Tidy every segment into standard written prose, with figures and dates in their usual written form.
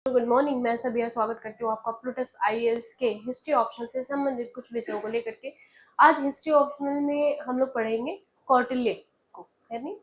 Good morning. मैं सभी स्वागत करती हूँ आपका प्लूटस आईएएस के हिस्ट्री ऑप्शनल से संबंधित कुछ विषयों को लेकर के। आज हिस्ट्री ऑप्शनल में हम लोग पढ़ेंगे कौटिल्य को, यानी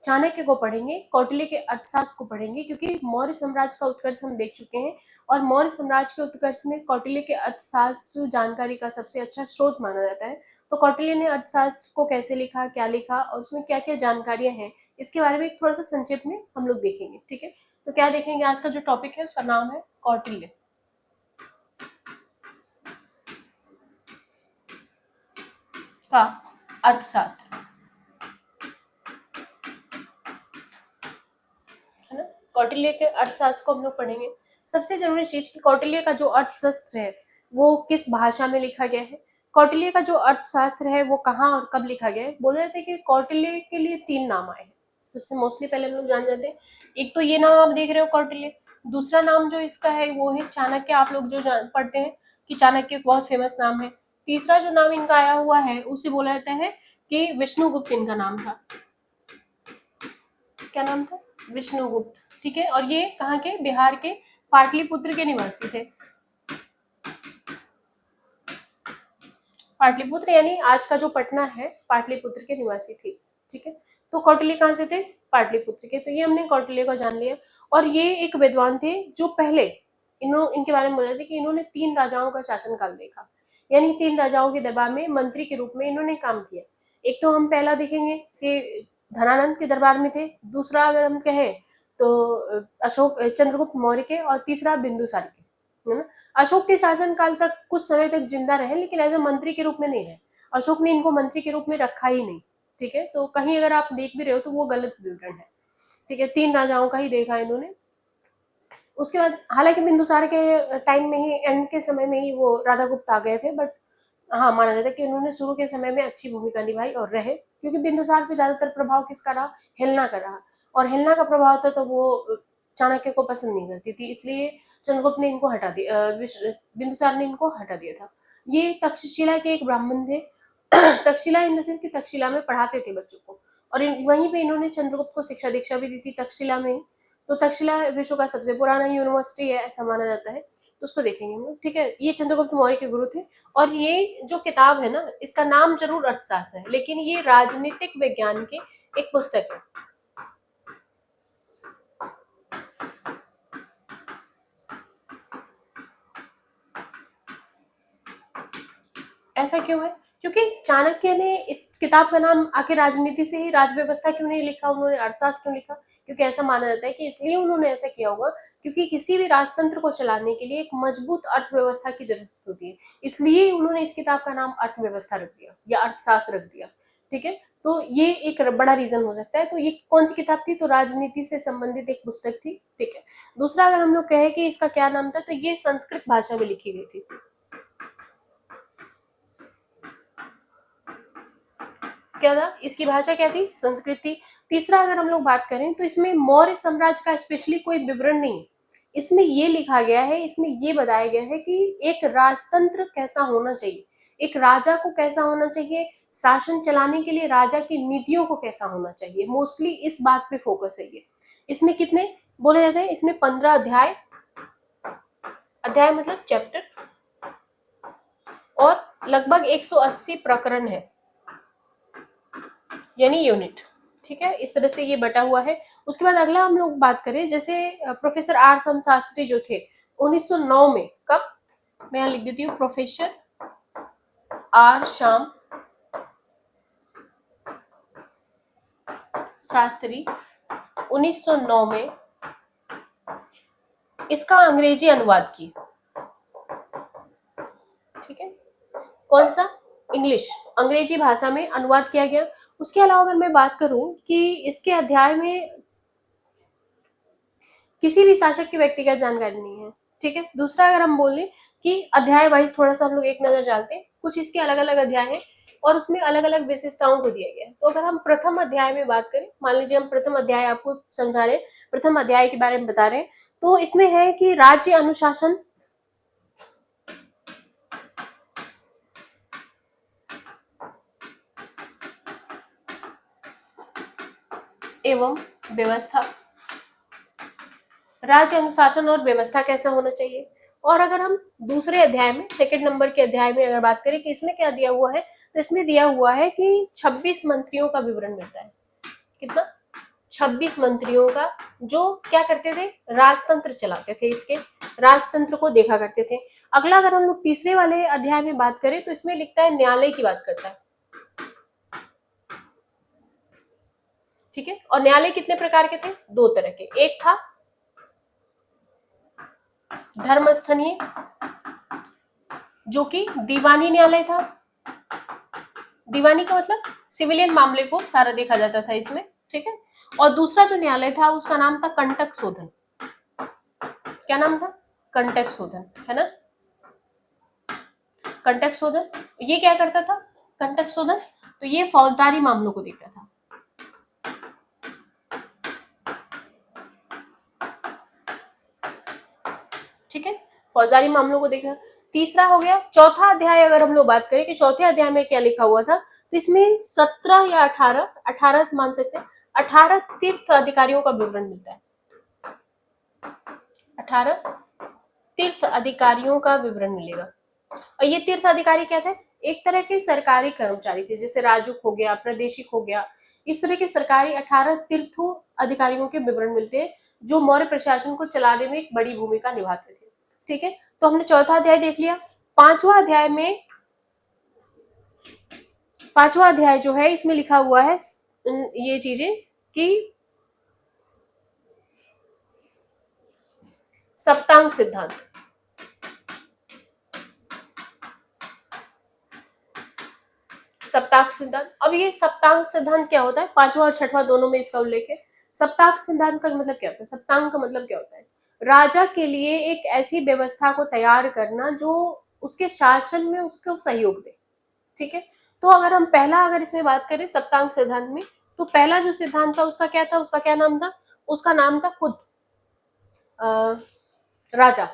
चाणक्य को पढ़ेंगे, कौटिल्य के अर्थशास्त्र को पढ़ेंगे, क्योंकि मौर्य साम्राज्य का उत्कर्ष हम देख चुके हैं और मौर्य साम्राज्य के उत्कर्ष में कौटिल्य के अर्थशास्त्र जानकारी का सबसे अच्छा स्रोत माना जाता है। तो कौटिल्य ने अर्थशास्त्र को कैसे लिखा, क्या लिखा और उसमें क्या क्या जानकारियां हैं, इसके बारे में थोड़ा सा संक्षेप में हम लोग देखेंगे। ठीक है, तो क्या देखेंगे, आज का जो टॉपिक है उसका नाम है कौटिल्य का अर्थशास्त्र, है ना। कौटिल्य के अर्थशास्त्र को हम लोग पढ़ेंगे। सबसे जरूरी चीज कि कौटिल्य का जो अर्थशास्त्र है वो किस भाषा में लिखा गया है, कौटिल्य का जो अर्थशास्त्र है वो कहाँ और कब लिखा गया है। बोला जाता है कि कौटिल्य के लिए 3 नाम आए हैं। सबसे मोस्टली पहले हम लोग जान जाते हैं, एक तो ये नाम आप देख रहे हो कौटिल्य, दूसरा नाम जो इसका है वो है चाणक्य। आप लोग जो पढ़ते हैं कि चाणक्य बहुत फेमस नाम है। तीसरा जो नाम इनका आया हुआ है उसे बोला जाता है कि विष्णुगुप्त इनका नाम था। क्या नाम था? विष्णुगुप्त। ठीक है, और ये कहाँ के? बिहार के पाटलिपुत्र के निवासी थे। पाटलिपुत्र यानी आज का जो पटना है, पाटलिपुत्र के निवासी थे। ठीक है, तो कौटिल्य कहाँ से थे? पाटलिपुत्र के। तो ये हमने कौटिल्य को जान लिया। और ये एक विद्वान थे जो पहले इनके बारे में बोला था कि इन्होंने 3 राजाओं का शासनकाल देखा, यानी 3 राजाओं के दरबार में मंत्री के रूप में इन्होंने काम किया। एक तो हम पहला देखेंगे कि धनानंद के दरबार में थे, दूसरा अगर हम कहें तो अशोक चंद्रगुप्त मौर्य के, और तीसरा बिंदुसार के, है ना। अशोक के शासनकाल तक कुछ समय तक जिंदा रहे, लेकिन एज ए मंत्री के रूप में नहीं रहे। अशोक ने इनको मंत्री के रूप में रखा ही नहीं। ठीक है, तो कहीं अगर आप देख भी रहे हो तो वो गलत विवरण है। ठीक है, 3 राजाओं का ही देखा इन्होंने। उसके बाद हालांकि बिंदुसार के टाइम में ही, एंड के समय में ही वो राधागुप्त आ गए थे, बट हाँ, माना जाता है कि उन्होंने शुरू के समय में अच्छी भूमिका निभाई और रहे, क्योंकि बिंदुसार पे ज्यादातर प्रभाव किसका रहा? हेलेना का रहा, और हेलेना का प्रभाव था तो वो चाणक्य को पसंद नहीं करती थी, इसलिए चंद्रगुप्त ने इनको हटा दिया, बिंदुसार ने इनको हटा दिया था। ये तक्षशिला के एक ब्राह्मण थे। तक्षशिला इन द सेंस कि तक्षशिला में पढ़ाते थे बच्चों को, और वहीं पे इन्होंने चंद्रगुप्त को शिक्षा दीक्षा भी दी थी तक्षशिला में। तो तक्षशिला विश्व का सबसे पुराना यूनिवर्सिटी है ऐसा माना जाता है, तो उसको देखेंगे हम लोग। ठीक है, ये चंद्रगुप्त मौर्य के गुरु थे। और ये जो किताब है ना, इसका नाम जरूर अर्थशास्त्र है, लेकिन ये राजनीतिक विज्ञान की एक पुस्तक है। ऐसा क्यों है? क्योंकि चाणक्य ने इस किताब का नाम आखिर राजनीति से ही राजव्यवस्था क्यों नहीं लिखा, उन्होंने अर्थशास्त्र क्यों लिखा? क्योंकि ऐसा माना जाता है कि इसलिए उन्होंने ऐसा किया होगा क्योंकि किसी भी राजतंत्र को चलाने के लिए एक मजबूत अर्थव्यवस्था की जरूरत होती है, इसलिए उन्होंने इस किताब का नाम अर्थव्यवस्था रख दिया या अर्थशास्त्र रख दिया। ठीक है, तो ये एक बड़ा रीजन हो सकता है। तो ये कौन सी किताब थी? तो राजनीति से संबंधित एक पुस्तक थी। ठीक है, दूसरा अगर हम लोग कहें कि इसका क्या नाम था, तो ये संस्कृत भाषा में लिखी गई थी। क्या था? इसकी भाषा क्या थी? संस्कृत थी। तीसरा अगर हम लोग बात करें तो इसमें मौर्य साम्राज्य का स्पेशली कोई विवरण नहीं है। इसमें ये लिखा गया है, इसमें ये बताया गया है कि एक राजतंत्र कैसा होना चाहिए, एक राजा को कैसा होना चाहिए, शासन चलाने के लिए राजा की नीतियों को कैसा होना चाहिए, मोस्टली इस बात पे फोकस है ये। इसमें कितने बोले जाते हैं? इसमें 15 अध्याय, अध्याय मतलब चैप्टर, और लगभग 180 प्रकरण है, यानी यूनिट। ठीक है, इस तरह से ये बटा हुआ है। उसके बाद अगला हम लोग बात करें, जैसे प्रोफेसर आर सम शास्त्री जो थे 1909 में, कब? मैं यहाँ लिख देती हूँ, प्रोफेसर आर श्याम शास्त्री 1909 में इसका अंग्रेजी अनुवाद की। ठीक है, कौन सा? इंग्लिश, अंग्रेजी भाषा में अनुवाद किया गया। उसके अलावा अगर मैं बात करूं कि इसके अध्याय में किसी भी शासक की व्यक्तिगत जानकारी नहीं है। ठीक है, दूसरा अगर हम बोलें कि अध्याय वाइज थोड़ा सा हम लोग एक नजर डालते हैं, कुछ इसके अलग अलग अध्याय हैं और उसमें अलग अलग विशेषताओं को दिया गया है। तो अगर हम प्रथम अध्याय में बात करें, मान लीजिए हम प्रथम अध्याय आपको समझा रहे हैं, प्रथम अध्याय के बारे में बता रहे हैं, तो इसमें है कि राज्य अनुशासन एवं व्यवस्था, राज्य अनुशासन और व्यवस्था कैसा होना चाहिए। और अगर हम दूसरे अध्याय में, सेकंड नंबर के अध्याय में अगर बात करें कि इसमें क्या दिया हुआ है, तो इसमें दिया हुआ है कि 26 मंत्रियों का विवरण मिलता है। कितना? 26 मंत्रियों का, जो क्या करते थे, राजतंत्र चलाते थे, इसके राजतंत्र को देखा करते थे। अगला अगर हम लोग तीसरे वाले अध्याय में बात करें तो इसमें लिखता है न्यायालय की बात करता है। ठीक है, और न्यायालय कितने प्रकार के थे? दो तरह के। एक था धर्मस्थनीय, जो कि दीवानी न्यायालय था। दीवानी का मतलब सिविलियन मामले को सारा देखा जाता था इसमें। ठीक है, और दूसरा जो न्यायालय था उसका नाम था कंटक शोधन। क्या नाम था? कंटक शोधन, है ना। कंटक शोधन, ये क्या करता था? कंटक शोधन, तो ये फौजदारी मामलों को देखता था। ठीक है, फौजदारी मामलों को देखा। तीसरा हो गया, चौथा अध्याय अगर हम लोग बात करें कि चौथे अध्याय में क्या लिखा हुआ था, तो इसमें 17 या 18 मान सकते हैं, 18 तीर्थ अधिकारियों का विवरण मिलता है। 18 तीर्थ अधिकारियों का विवरण मिलेगा। और ये तीर्थ अधिकारी क्या थे? एक तरह के सरकारी कर्मचारी थे, जैसे राजुक हो गया, प्रादेशिक हो गया, इस तरह के सरकारी 18 तीर्थ अधिकारियों के विवरण मिलते हैं, जो मौर्य प्रशासन को चलाने में एक बड़ी भूमिका निभाते थे। ठीक है, तो हमने चौथा अध्याय देख लिया। पांचवा अध्याय में, पांचवा अध्याय जो है इसमें लिखा हुआ है ये चीजें कि सप्तांग सिद्धांत। सप्तांग सिद्धांत, अब ये सप्तांग सिद्धांत क्या होता है? पांचवा और छठवां दोनों में इसका उल्लेख है। सप्तांग सिद्धांत का मतलब क्या होता है? सप्तांग का मतलब क्या होता है? राजा के लिए एक ऐसी व्यवस्था को तैयार करना जो उसके शासन में उसको सहयोग दे। ठीक है, तो अगर हम पहला अगर इसमें बात करें सप्तांग सिद्धांत में, तो पहला जो सिद्धांत था उसका क्या था? उसका क्या नाम था? उसका नाम था खुद राजा।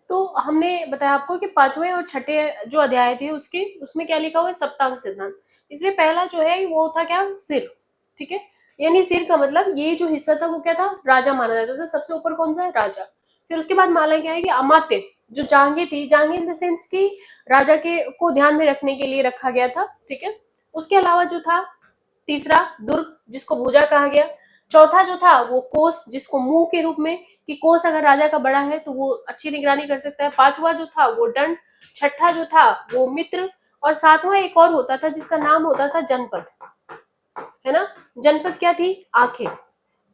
तो हमने बताया आपको कि पांचवें और छठे जो अध्याय थे उसके उसमें क्या लिखा हुआ है? सप्तांग सिद्धांत। इसमें पहला जो है वो था क्या? सिर। ठीक है, यानी सिर का मतलब ये जो हिस्सा था वो क्या था? राजा माना जाता था। सबसे ऊपर कौन सा है? राजा। फिर उसके बाद माना क्या है कि अमात्य, जो जांघें थी, जांघें इन द सेंस की राजा के को ध्यान में रखने के लिए रखा गया था। ठीक है, उसके अलावा जो था तीसरा दुर्ग, जिसको भुजा कहा गया। चौथा जो था वो कोस, जिसको मुंह के रूप में, कि कोस अगर राजा का बड़ा है तो वो अच्छी निगरानी कर सकता है। पांचवा जो था वो दंड, छठा जो था वो मित्र, और सातवां एक और होता था जिसका नाम होता था जनपद, है ना। जनपद क्या थी? आंखें।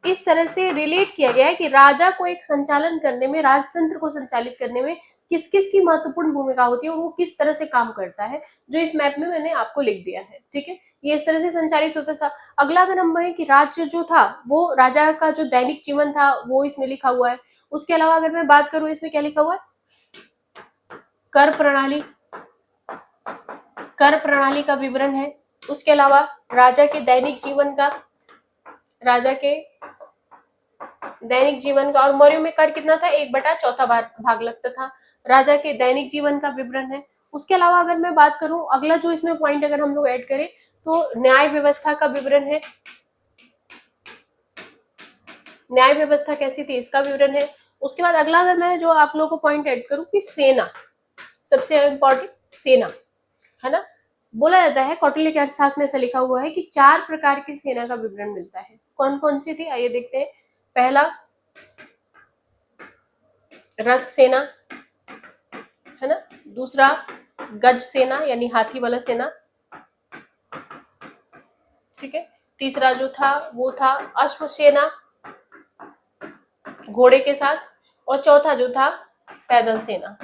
इस तरह से रिलेट किया गया है कि राजा को एक संचालन करने में, राजतंत्र को संचालित करने में किस किस की महत्वपूर्ण भूमिका होती है और वो किस तरह से काम करता है, जो इस मैप में मैंने आपको लिख दिया है। ठीक है, ये इस तरह से संचालित होता था। अगला अगर हम कहें कि राज्य जो था वो राजा का जो दैनिक जीवन था वो इसमें लिखा हुआ है। उसके अलावा अगर मैं बात करूं इसमें क्या लिखा हुआ है? कर प्रणाली, कर प्रणाली का विवरण है। उसके अलावा राजा के दैनिक जीवन का और मौर्यों में कर कितना था, 1/4 भाग लगता था। राजा के दैनिक जीवन का विवरण है। उसके अलावा अगर मैं बात करूं, अगला जो इसमें पॉइंट अगर हम लोग ऐड करें तो न्याय व्यवस्था का विवरण है। न्याय व्यवस्था कैसी थी इसका विवरण है। उसके बाद अगला अगर मैं जो आप लोगों को पॉइंट ऐड करूं कि सेना, सबसे इंपॉर्टेंट सेना है ना। बोला जाता है कौटिल्य के अर्थशास्त्र में ऐसा लिखा हुआ है कि 4 प्रकार की सेना का विवरण मिलता है। कौन कौन सी थी आइए देखते हैं। पहला रथ सेना है ना, दूसरा गज सेना यानी हाथी वाला सेना, ठीक है। तीसरा जो था वो था अश्व सेना घोड़े के साथ, और चौथा जो था पैदल सेना।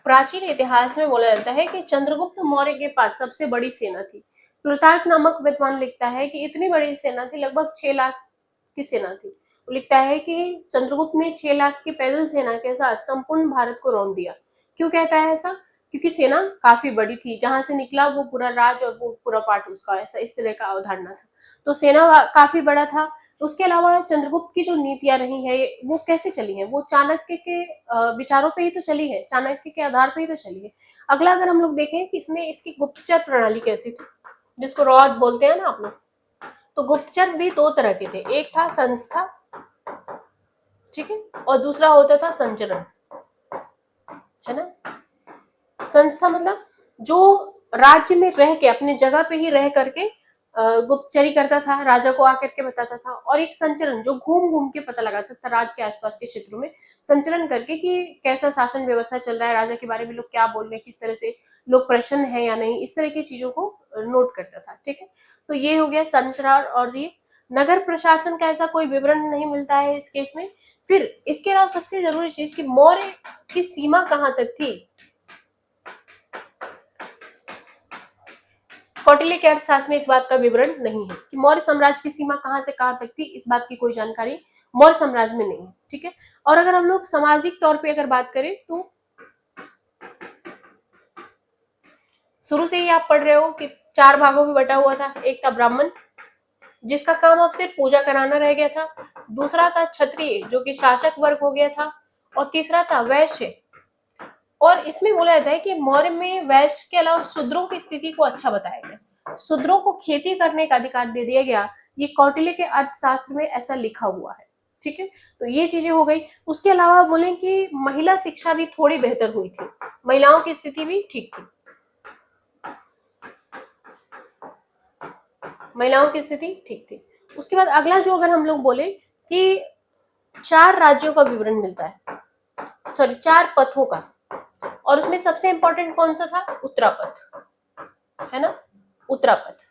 प्राचीन इतिहास में बोला जाता है कि चंद्रगुप्त मौर्य के पास सबसे बड़ी सेना थी। प्लूटार्क नामक विद्वान लिखता है कि इतनी बड़ी सेना थी, लगभग 6 लाख की सेना थी। वो लिखता है कि चंद्रगुप्त ने 6 लाख की पैदल सेना के साथ संपूर्ण भारत को रौंद दिया। क्यों कहता है ऐसा? क्योंकि सेना काफी बड़ी थी, जहां से निकला वो पूरा राज और वो पूरा पार्ट उसका, ऐसा इस तरह का अवधारणा था। तो सेना काफी बड़ा था। उसके अलावा चंद्रगुप्त की जो नीतियां रही है वो कैसे चली है, वो चाणक्य के विचारों पे ही तो चली है, चाणक्य के आधार पे ही तो चली है। अगला अगर हम लोग देखें कि इसमें इसकी गुप्तचर प्रणाली कैसी थी, जिसको रॉद बोलते हैं ना आप लोग, तो गुप्तचर भी 2 तरह के थे, एक था संस्था, ठीक है, और दूसरा होता था संचरण, है ना। संस्था मतलब जो राज्य में रह के अपने जगह पे ही रह करके गुप्तचरी करता था, राजा को आकर के बताता था। और एक संचरण जो घूम घूम के पता लगाता था राज्य के आसपास के क्षेत्रों में, संचरण करके कि कैसा शासन व्यवस्था चल रहा है, राजा के बारे में लोग क्या बोल रहे हैं, किस तरह से लोग प्रसन्न है या नहीं, इस तरह की चीजों को नोट करता था, ठीक है। तो ये हो गया संचरण। और ये नगर प्रशासन का ऐसा कोई विवरण नहीं मिलता है इस केस में। फिर इसके अलावा सबसे जरूरी चीज कि मौर्य की सीमा कहाँ तक थी, कौटिल्य के अर्थशास्त्र में इस बात का विवरण नहीं है कि मौर्य साम्राज्य की सीमा कहां से कहां तक थी, इस बात की कोई जानकारी मौर्य साम्राज्य में नहीं है, ठीक है। और अगर हम लोग सामाजिक तौर पे अगर बात करें तो शुरू से ही आप पढ़ रहे हो कि 4 भागों में बटा हुआ था। एक था ब्राह्मण, जिसका काम अब सिर्फ पूजा कराना रह गया था। दूसरा था क्षत्रिय, जो कि शासक वर्ग हो गया था। और तीसरा था वैश्य। और इसमें बोला जाता है कि मौर्य में वैश्य के अलावा शूद्रों की स्थिति को अच्छा बताया गया, शूद्रों को खेती करने का अधिकार दे दिया गया। ये कौटिल्य के अर्थशास्त्र में ऐसा लिखा हुआ है, ठीक है। तो ये चीजें हो गई। उसके अलावा बोले कि महिला शिक्षा भी थोड़ी बेहतर हुई थी, महिलाओं की स्थिति भी ठीक थी, महिलाओं की स्थिति ठीक थी। उसके बाद अगला जो अगर हम लोग बोले कि 4 राज्यों का विवरण मिलता है, सॉरी 4 पथों का, और उसमें सबसे इंपॉर्टेंट कौन सा था, उत्तरापथ, है ना। उत्तरापथ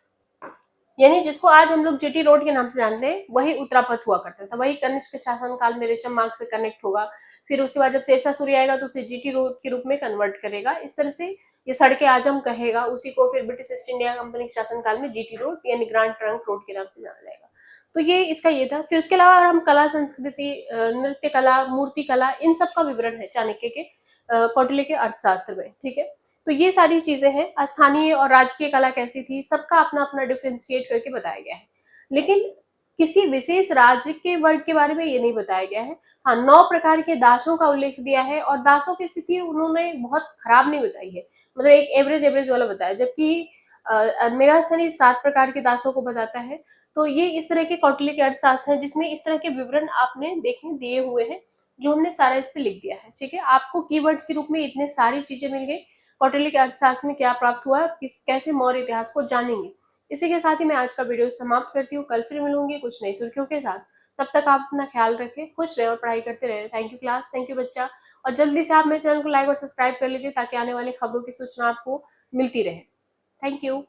यानी जिसको आज हम लोग जीटी रोड के नाम से जानते हैं, वही उत्तरापथ हुआ करता था। वही कनिष्क शासन काल में रेशम मार्ग से कनेक्ट होगा। फिर उसके बाद जब शेरशाह सूरी आएगा तो उसे जीटी रोड के रूप में कन्वर्ट करेगा। इस तरह से ये सड़के आजम कहेगा उसी को। फिर ब्रिटिश ईस्ट इंडिया कंपनी के शासन काल में जीटी रोड यानी ग्रांड ट्रंक रोड के नाम से जाना जाएगा। तो ये इसका ये था। फिर उसके अलावा हम कला संस्कृति, नृत्य कला, मूर्ति कला, इन सब का विवरण है चाणक्य के कौटिल्य के अर्थशास्त्र में, ठीक है। तो ये सारी चीजें हैं। स्थानीय और राजकीय कला कैसी थी, सबका अपना अपना डिफ्रेंशिएट करके बताया गया है। लेकिन किसी विशेष राज्य के वर्ग के बारे में ये नहीं बताया गया है। हाँ, 9 प्रकार के दासों का उल्लेख दिया है, और दासों की स्थिति उन्होंने बहुत खराब नहीं बताई है, मतलब एक एवरेज वाला बताया। जबकि मेगास्थनी 7 प्रकार के दासों को बताता है। तो ये इस तरह के कौटिल्य के अर्थशास्त्र है जिसमें इस तरह के विवरण आपने देखे दिए हुए हैं, जो हमने सारा इस पे लिख दिया है, ठीक है। आपको कीवर्ड्स के रूप में इतने सारी चीजें मिल गई। कौटिल्य के अर्थशास्त्र में क्या प्राप्त हुआ, कैसे मौर्य इतिहास को जानेंगे। इसी के साथ ही मैं आज का वीडियो समाप्त करती हूँ। कल फिर मिलूंगी कुछ नई सुर्खियों के साथ। तब तक आप अपना ख्याल रखें, खुश रहे और पढ़ाई करते रहे। Thank you class, thank you बच्चा। और जल्दी से आप मेरे चैनल को लाइक और सब्सक्राइब कर लीजिए ताकि आने वाली खबरों की सूचना आपको मिलती रहे। Thank you.